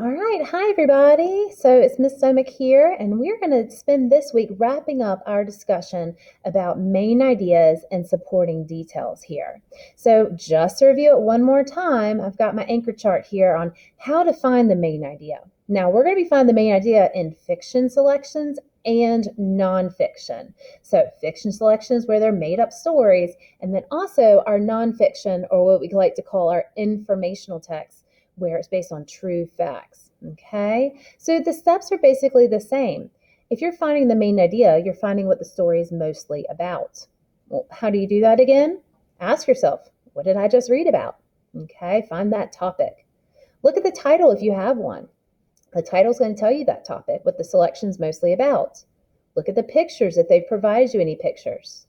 All right, hi everybody. So it's Miss Somick here, and we're going to spend this week wrapping up our discussion about main ideas and supporting details here. So just to review it one more time, I've got my anchor chart here on how to find the main idea. Now we're going to be finding the main idea in fiction selections and nonfiction. So fiction selections where they're made up stories, and then also our nonfiction, or what we like to call our informational texts, where it's based on true facts. Okay, so the steps are basically the same. If you're finding the main idea, you're finding what the story is mostly about. Well, how do you do that again? Ask yourself, what did I just read about? Okay, find that topic. Look at the title if you have one. The title's going to tell you that topic, what the selection's mostly about. Look at the pictures if they've provided you any pictures.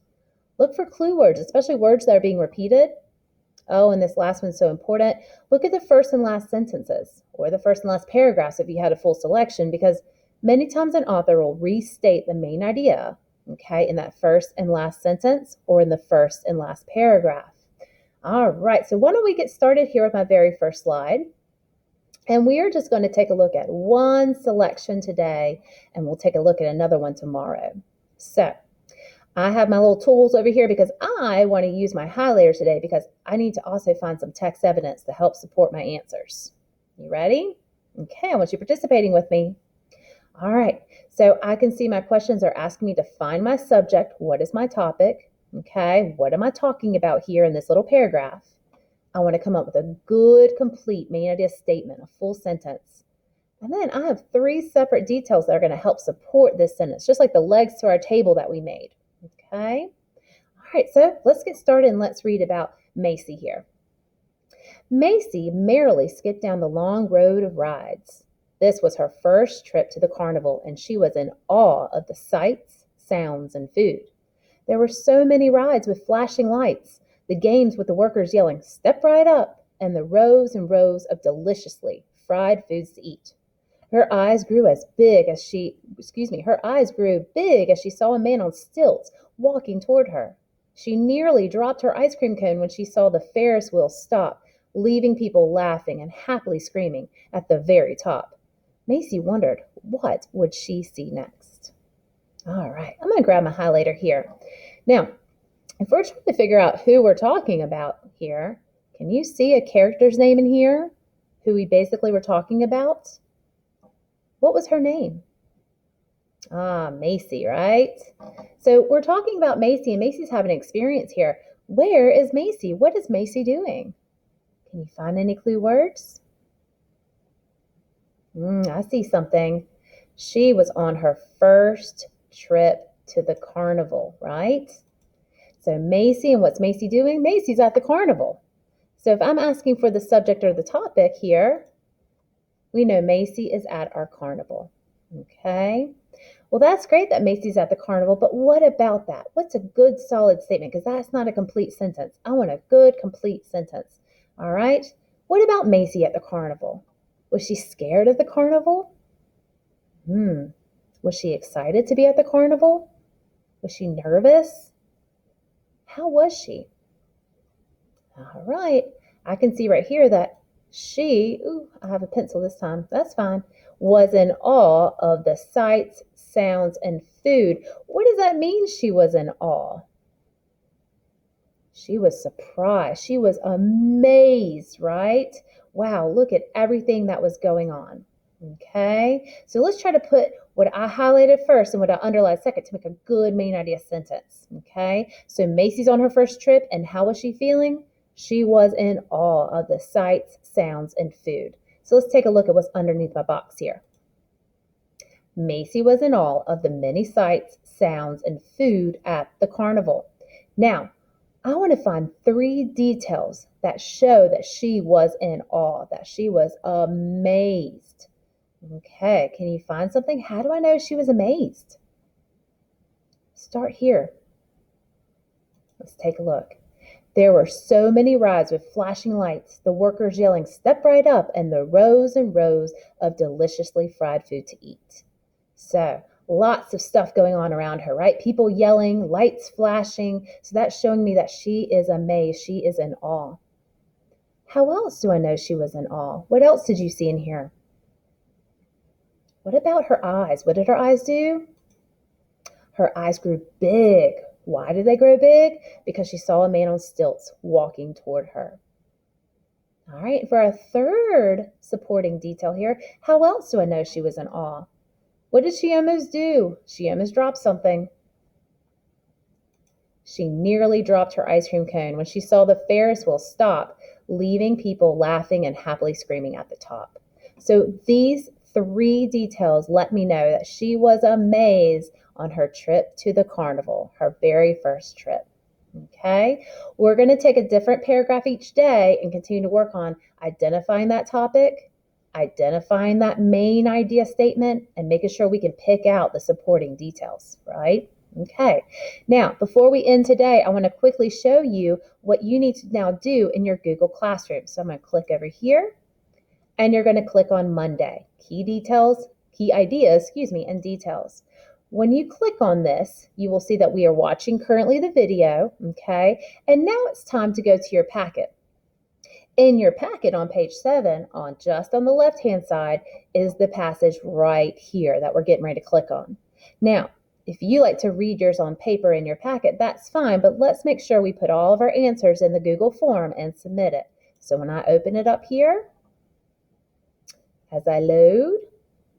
Look for clue words, especially words that are being repeated. Oh, and this last one's so important. Look at the first and last sentences, or the first and last paragraphs if you had a full selection, because many times an author will restate the main idea, okay, in that first and last sentence or in the first and last paragraph. All right, so why don't we get started here with my very first slide. And we are just going to take a look at one selection today, and we'll take a look at another one tomorrow. So I have my little tools over here because I want to use my highlighter today because I need to also find some text evidence to help support my answers. You ready? Okay, I want you participating with me. All right, so I can see my questions are asking me to find my subject. What is my topic? Okay, what am I talking about here in this little paragraph? I want to come up with a good, complete main idea statement, a full sentence. And then I have three separate details that are going to help support this sentence, just like the legs to our table that we made. Okay. All right, so let's get started and let's read about Macy here. Macy merrily skipped down the long road of rides. This was her first trip to the carnival, and she was in awe of the sights, sounds, and food. There were so many rides with flashing lights, the games with the workers yelling, "Step right up," and the rows and rows of deliciously fried foods to eat. Her eyes grew big as she saw a man on stilts walking toward her. She nearly dropped her ice cream cone when she saw the Ferris wheel stop, leaving people laughing and happily screaming at the very top. Macy wondered what would she see next. All right, I'm going to grab my highlighter here. Now, if we're trying to figure out who we're talking about here, can you see a character's name in here? Who we basically were talking about? What was her name? Macy, right? So we're talking about Macy, and Macy's having an experience here. Where is Macy? What is Macy doing? Can you find any clue words? I see something. She was on her first trip to the carnival, right? So Macy, and what's Macy doing? Macy's at the carnival. So if I'm asking for the subject or the topic here, we know Macy is at our carnival. Okay. Well, that's great that Macy's at the carnival, but what about that? What's a good solid statement? Because that's not a complete sentence. I want a good complete sentence. All right. What about Macy at the carnival? Was she scared of the carnival? Was she excited to be at the carnival? Was she nervous? How was she? All right. I can see right here that I have a pencil this time, that's fine, was in awe of the sights, sounds, and food. What does that mean, she was in awe? She was surprised. She was amazed, right? Wow, look at everything that was going on. Okay, so let's try to put what I highlighted first and what I underlined second to make a good main idea sentence. Okay, so Macy's on her first trip, and how was she feeling? She was in awe of the sights, sounds, and food. So let's take a look at what's underneath my box here. Macy was in awe of the many sights, sounds, and food at the carnival. Now, I want to find three details that show that she was in awe, that she was amazed. Okay, can you find something? How do I know she was amazed? Start here. Let's take a look. There were so many rides with flashing lights, the workers yelling, "Step right up," and the rows and rows of deliciously fried food to eat. So, lots of stuff going on around her, right? People yelling, lights flashing. So that's showing me that she is amazed. She is in awe. How else do I know she was in awe? What else did you see in here? What about her eyes? What did her eyes do? Her eyes grew big. Why did they grow big? Because she saw a man on stilts walking toward her. All right, for a third supporting detail here, how else do I know she was in awe? What did she almost do? She almost dropped something. She nearly dropped her ice cream cone when she saw the Ferris wheel stop, leaving people laughing and happily screaming at the top. So these three details let me know that she was amazed on her trip to the carnival, her very first trip. Okay, we're going to take a different paragraph each day and continue to work on identifying that topic, identifying that main idea statement, and making sure we can pick out the supporting details, right? Okay, now before we end today, I want to quickly show you what you need to now do in your Google Classroom. So I'm going to click over here and you're going to click on Monday, key ideas, and details. When you click on this, you will see that we are watching currently the video, okay? And now it's time to go to your packet. In your packet on page 7, just on the left-hand side, is the passage right here that we're getting ready to click on. Now, if you like to read yours on paper in your packet, that's fine, but let's make sure we put all of our answers in the Google form and submit it. So when I open it up here, as I load,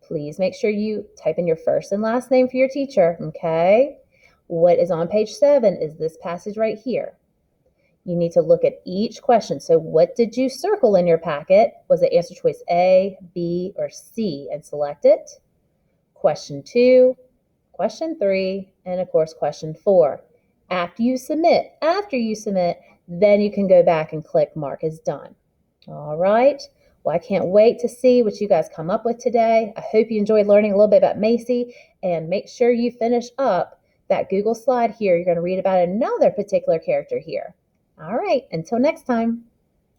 please make sure you type in your first and last name for your teacher, okay? What is on page 7 is this passage right here. You need to look at each question. So what did you circle in your packet? Was it answer choice A, B, or C? And select it. Question 2, question 3, and of course question 4. After you submit, then you can go back and click mark as done. All right. Well, I can't wait to see what you guys come up with today. I hope you enjoyed learning a little bit about Macy, and make sure you finish up that Google slide here. You're going to read about another particular character here. All right, until next time.